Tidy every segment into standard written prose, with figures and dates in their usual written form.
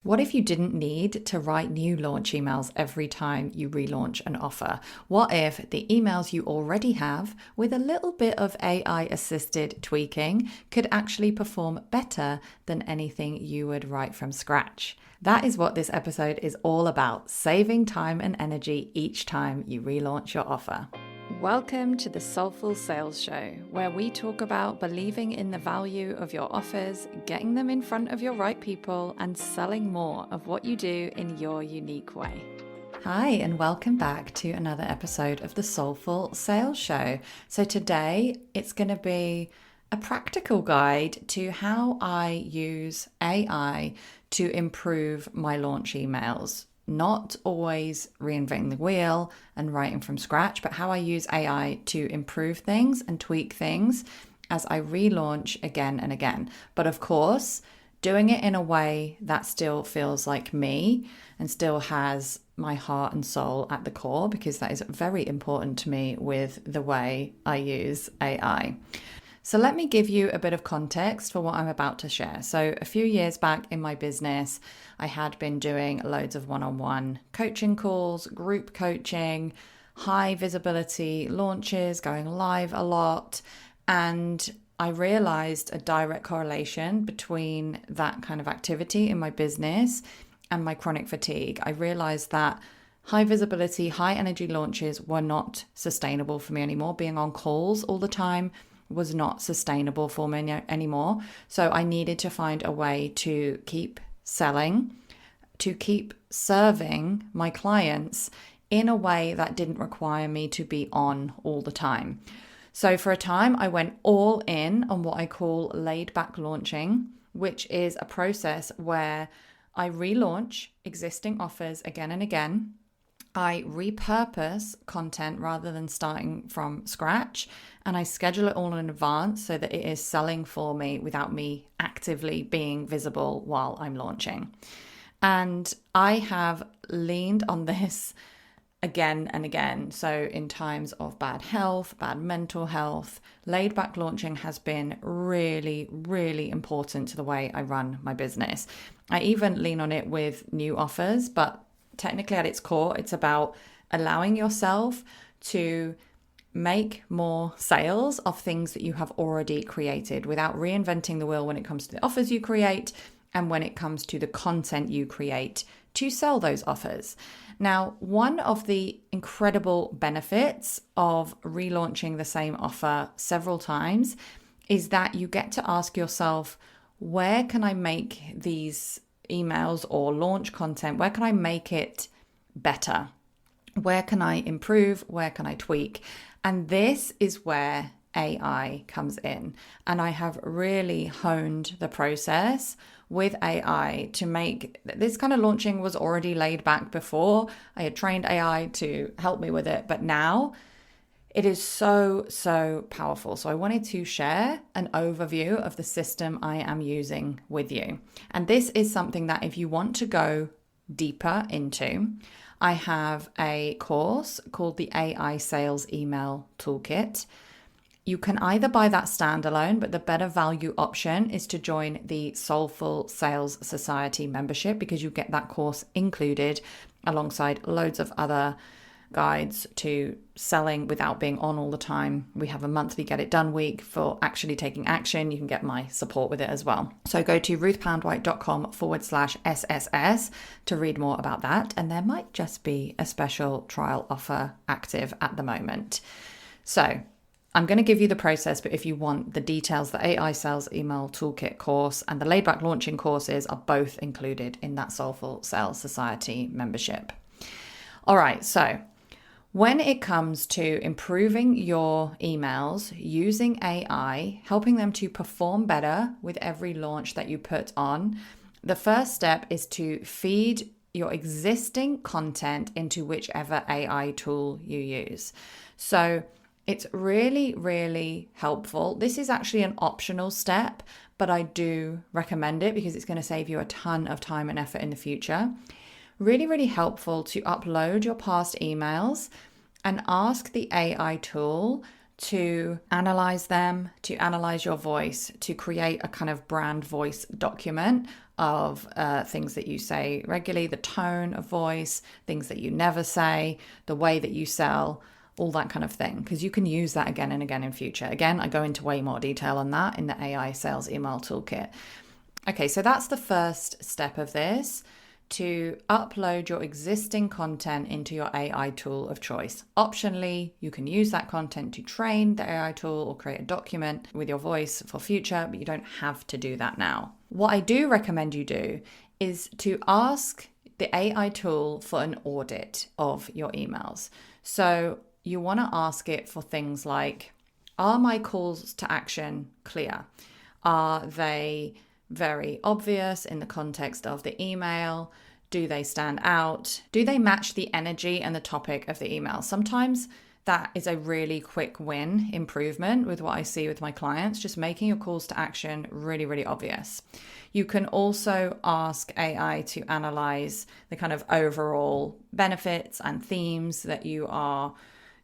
What if you didn't need to write new launch emails every time you relaunch an offer? What if the emails you already have, with a little bit of AI assisted tweaking, could actually perform better than anything you would write from scratch? That is what this episode is all about, saving time and energy each time you relaunch your offer. Welcome to the Soulful Sales Show, where we talk about believing in the value of your offers, getting them in front of your right people, and selling more of what you do in your unique way. Hi, and welcome back to another episode of the Soulful Sales Show. So today it's going to be a practical guide to how I use AI to improve my launch emails. Not always reinventing the wheel and writing from scratch, but how I use AI to improve things and tweak things as I relaunch again and again. But of course, doing it in a way that still feels like me and still has my heart and soul at the core, because that is very important to me with the way I use AI. So let me give you a bit of context for what I'm about to share. So a few years back in my business, I had been doing loads of one-on-one coaching calls, group coaching, high visibility launches, going live a lot. And I realized a direct correlation between that kind of activity in my business and my chronic fatigue. I realized that high visibility, high energy launches were not sustainable for me anymore. Being on calls all the time was not sustainable for me anymore. So I needed to find a way to keep selling, to keep serving my clients in a way that didn't require me to be on all the time. So for a time, I went all in on what I call laid back launching, which is a process where I relaunch existing offers again and again. I repurpose content rather than starting from scratch, and I schedule it all in advance so that it is selling for me without me actively being visible while I'm launching. And I have leaned on this again and again. So in times of bad health, bad mental health, laid back launching has been really, really important to the way I run my business. I even lean on it with new offers, but technically at its core, it's about allowing yourself to make more sales of things that you have already created without reinventing the wheel when it comes to the offers you create and when it comes to the content you create to sell those offers. Now, one of the incredible benefits of relaunching the same offer several times is that you get to ask yourself, where can I make these emails or launch content, where can I make it better? Where can I improve? Where can I tweak? And this is where AI comes in. And I have really honed the process with AI to make this kind of launching was already laid back before. I had trained AI to help me with it, but now it is so powerful. So I wanted to share an overview of the system I am using with you. And this is something that if you want to go deeper into, I have a course called the AI Sales Email Toolkit. You can either buy that standalone, but the better value option is to join the Soulful Sales Society membership, because you get that course included alongside loads of other guides to selling without being on all the time. We have a monthly Get It Done week for actually taking action. You can get my support with it as well. So go to ruthpoundwhite.com/SSS to read more about that. And there might just be a special trial offer active at the moment. So I'm going to give you the process, but if you want the details, the AI Sales Email Toolkit course and the Laid Back Launching courses are both included in that Soulful Sales Society membership. All right, so when it comes to improving your emails using AI, helping them to perform better with every launch that you put on, the first step is to feed your existing content into whichever AI tool you use. So it's really, really helpful. This is actually an optional step, but I do recommend it because it's going to save you a ton of time and effort in the future. Really, really helpful to upload your past emails and ask the AI tool to analyze them, to analyze your voice, to create a kind of brand voice document of things that you say regularly, the tone of voice, things that you never say, the way that you sell, all that kind of thing, because you can use that again and again in future. Again, I go into way more detail on that in the AI Sales Email Toolkit. Okay, so that's the first step of this, to upload your existing content into your AI tool of choice. Optionally, you can use that content to train the AI tool or create a document with your voice for future, but you don't have to do that now. What I do recommend you do is to ask the AI tool for an audit of your emails. So you want to ask it for things like, are my calls to action clear? Are they very obvious in the context of the email? Do they stand out? Do they match the energy and the topic of the email? Sometimes that is a really quick win improvement with what I see with my clients, just making your calls to action really, really obvious. You can also ask AI to analyze the kind of overall benefits and themes that you are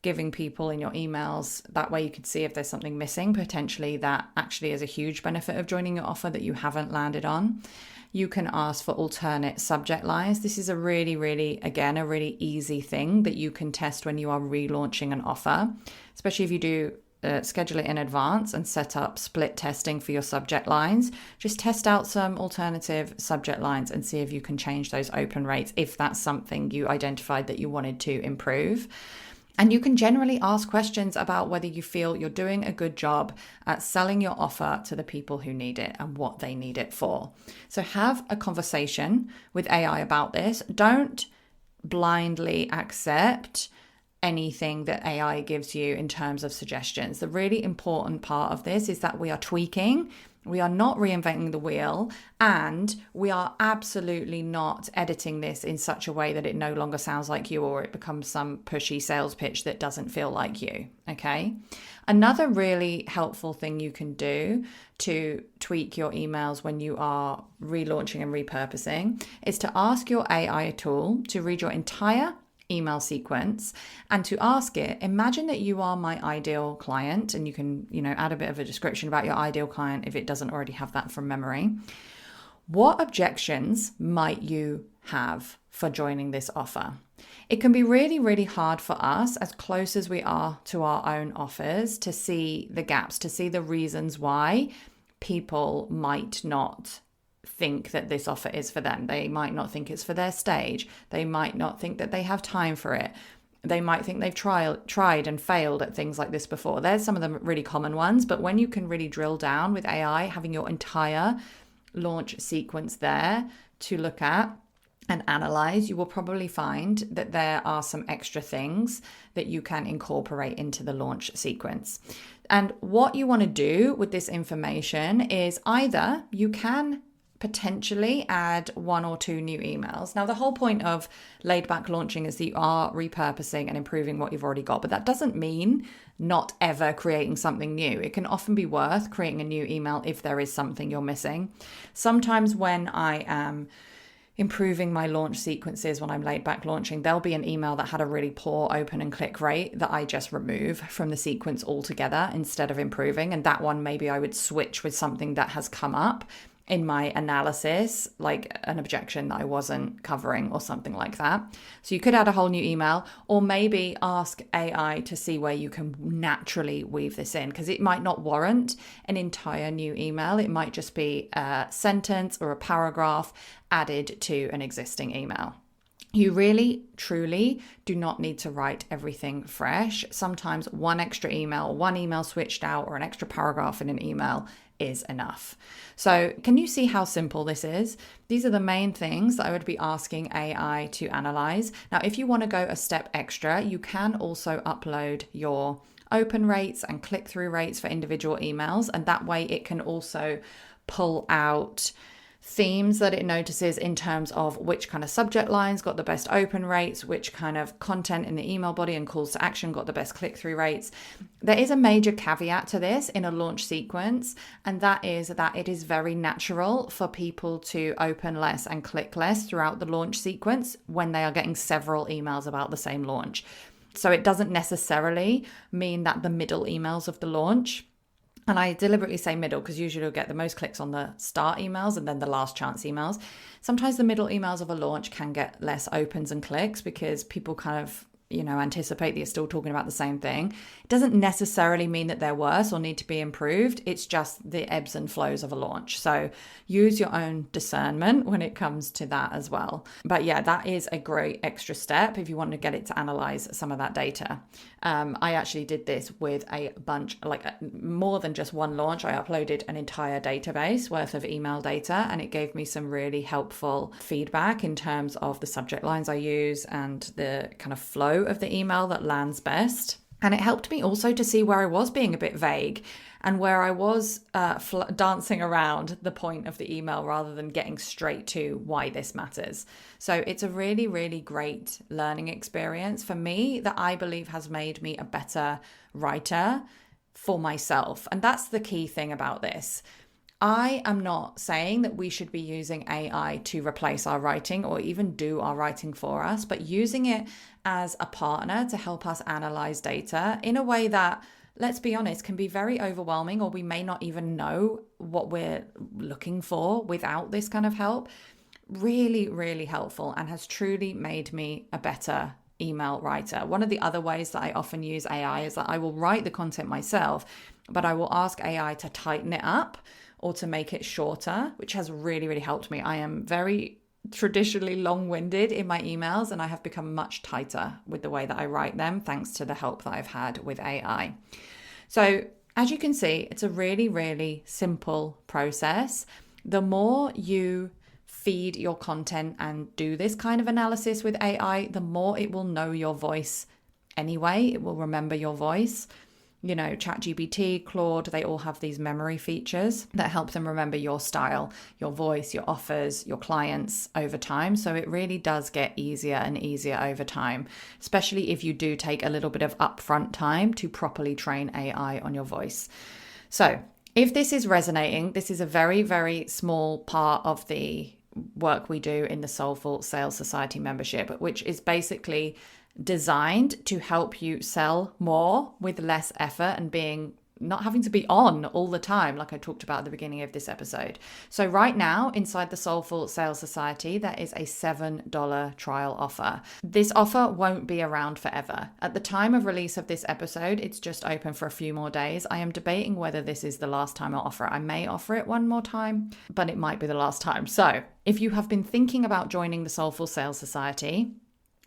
giving people in your emails. That way you can see if there's something missing, potentially that actually is a huge benefit of joining your offer that you haven't landed on. You can ask for alternate subject lines. This is a really easy thing that you can test when you are relaunching an offer, especially if you do schedule it in advance and set up split testing for your subject lines. Just test out some alternative subject lines and see if you can change those open rates if that's something you identified that you wanted to improve. And you can generally ask questions about whether you feel you're doing a good job at selling your offer to the people who need it and what they need it for. So have a conversation with AI about this. Don't blindly accept anything that AI gives you in terms of suggestions. The really important part of this is that we are tweaking. We are not reinventing the wheel, and we are absolutely not editing this in such a way that it no longer sounds like you or it becomes some pushy sales pitch that doesn't feel like you, okay? Another really helpful thing you can do to tweak your emails when you are relaunching and repurposing is to ask your AI tool to read your entire email sequence and to ask it, imagine that you are my ideal client, and you can, add a bit of a description about your ideal client if it doesn't already have that from memory. What objections might you have for joining this offer? It can be really, really hard for us, as close as we are to our own offers, to see the gaps, to see the reasons why people might not think that this offer is for them. They might not think it's for their stage. They might not think that they have time for it. They might think they've tried and failed at things like this before. There's some of the really common ones, but when you can really drill down with AI, having your entire launch sequence there to look at and analyze, you will probably find that there are some extra things that you can incorporate into the launch sequence. And what you want to do with this information is either you can potentially add 1 or 2 new emails. Now, the whole point of laid back launching is that you are repurposing and improving what you've already got, but that doesn't mean not ever creating something new. It can often be worth creating a new email if there is something you're missing. Sometimes when I am improving my launch sequences, when I'm laid back launching, there'll be an email that had a really poor open and click rate that I just remove from the sequence altogether instead of improving. And that one, maybe I would switch with something that has come up in my analysis, like an objection that I wasn't covering or something like that. So you could add a whole new email, or maybe ask AI to see where you can naturally weave this in, because it might not warrant an entire new email. It might just be a sentence or a paragraph added to an existing email. You really, truly do not need to write everything fresh. Sometimes one extra email, one email switched out, or an extra paragraph in an email is enough. So can you see how simple this is? These are the main things that I would be asking AI to analyze. Now, if you want to go a step extra, you can also upload your open rates and click-through rates for individual emails, and that way it can also pull out themes that it notices in terms of which kind of subject lines got the best open rates, which kind of content in the email body and calls to action got the best click-through rates. There is a major caveat to this in a launch sequence, and that is that it is very natural for people to open less and click less throughout the launch sequence when they are getting several emails about the same launch. So it doesn't necessarily mean that the middle emails of the launch And I deliberately say middle because usually you'll get the most clicks on the start emails and then the last chance emails. Sometimes the middle emails of a launch can get less opens and clicks because people kind of, anticipate that you're still talking about the same thing. It doesn't necessarily mean that they're worse or need to be improved. It's just the ebbs and flows of a launch. So use your own discernment when it comes to that as well. But yeah, that is a great extra step if you want to get it to analyze some of that data. I actually did this with a bunch, more than just one launch. I uploaded an entire database worth of email data, and it gave me some really helpful feedback in terms of the subject lines I use and the kind of flow of the email that lands best. And it helped me also to see where I was being a bit vague and where I was dancing around the point of the email rather than getting straight to why this matters. So it's a really, really great learning experience for me that I believe has made me a better writer for myself. And that's the key thing about this. I am not saying that we should be using AI to replace our writing or even do our writing for us, but using it as a partner to help us analyze data in a way that, let's be honest, can be very overwhelming, or we may not even know what we're looking for without this kind of help. Really, really helpful and has truly made me a better email writer. One of the other ways that I often use AI is that I will write the content myself, but I will ask AI to tighten it up or to make it shorter, which has really, really helped me. I am very traditionally long-winded in my emails, and I have become much tighter with the way that I write them, thanks to the help that I've had with AI. So as you can see, it's a really, really simple process. The more you feed your content and do this kind of analysis with AI, the more it will know your voice anyway. It will remember your voice. ChatGPT, Claude, they all have these memory features that help them remember your style, your voice, your offers, your clients over time. So it really does get easier and easier over time, especially if you do take a little bit of upfront time to properly train AI on your voice. So if this is resonating, this is a very, very small part of the work we do in the Soulful Sales Society membership, which is basically designed to help you sell more with less effort and not having to be on all the time, like I talked about at the beginning of this episode. So right now, inside the Soulful Sales Society, there is a $7 trial offer. This offer won't be around forever. At the time of release of this episode, it's just open for a few more days. I am debating whether this is the last time I'll offer it. I may offer it one more time, but it might be the last time. So if you have been thinking about joining the Soulful Sales Society,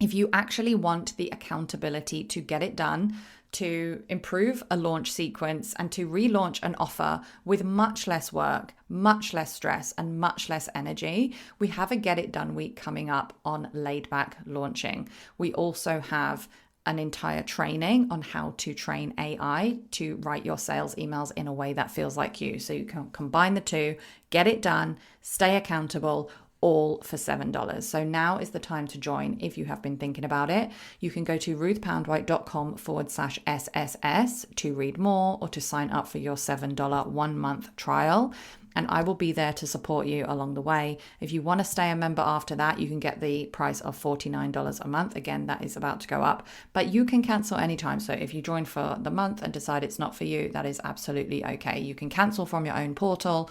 if you actually want the accountability to get it done, to improve a launch sequence and to relaunch an offer with much less work, much less stress, and much less energy, we have a Get It Done week coming up on laid back launching. We also have an entire training on how to train AI to write your sales emails in a way that feels like you. So you can combine the two, get it done, stay accountable, all for $7. So now is the time to join if you have been thinking about it. You can go to ruthpoundwhite.com/SSS to read more or to sign up for your $7 1 month trial. And I will be there to support you along the way. If you want to stay a member after that, you can get the price of $49 a month. Again, that is about to go up, but you can cancel anytime. So if you join for the month and decide it's not for you, that is absolutely okay. You can cancel from your own portal,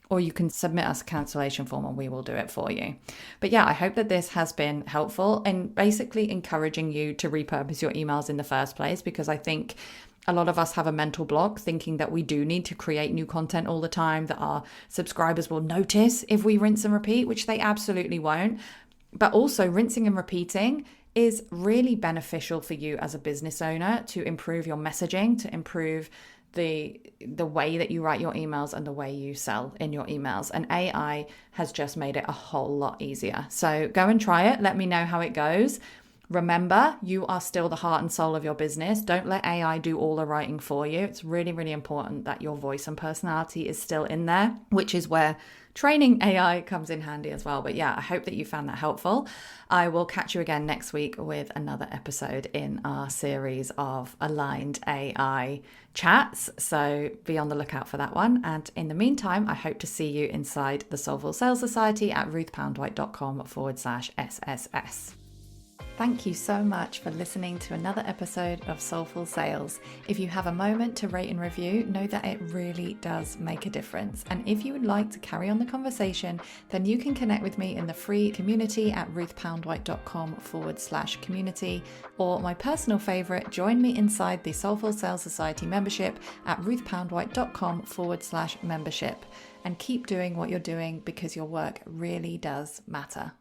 or you can submit us a cancellation form and we will do it for you. But yeah, I hope that this has been helpful in basically encouraging you to repurpose your emails in the first place, because I think a lot of us have a mental block thinking that we do need to create new content all the time, that our subscribers will notice if we rinse and repeat, which they absolutely won't. But also rinsing and repeating is really beneficial for you as a business owner to improve your messaging, to improve the way that you write your emails and the way you sell in your emails. And AI has just made it a whole lot easier. So go and try it. Let me know how it goes. Remember, you are still the heart and soul of your business. Don't let AI do all the writing for you. It's really, really important that your voice and personality is still in there, which is where training AI comes in handy as well. But yeah, I hope that you found that helpful. I will catch you again next week with another episode in our series of aligned AI chats. So be on the lookout for that one. And in the meantime, I hope to see you inside the Soulful Sales Society at ruthpoundwhite.com/SSS. Thank you so much for listening to another episode of Soulful Sales. If you have a moment to rate and review, know that it really does make a difference. And if you would like to carry on the conversation, then you can connect with me in the free community at ruthpoundwhite.com/community, or my personal favorite, join me inside the Soulful Sales Society membership at ruthpoundwhite.com/membership. And keep doing what you're doing because your work really does matter.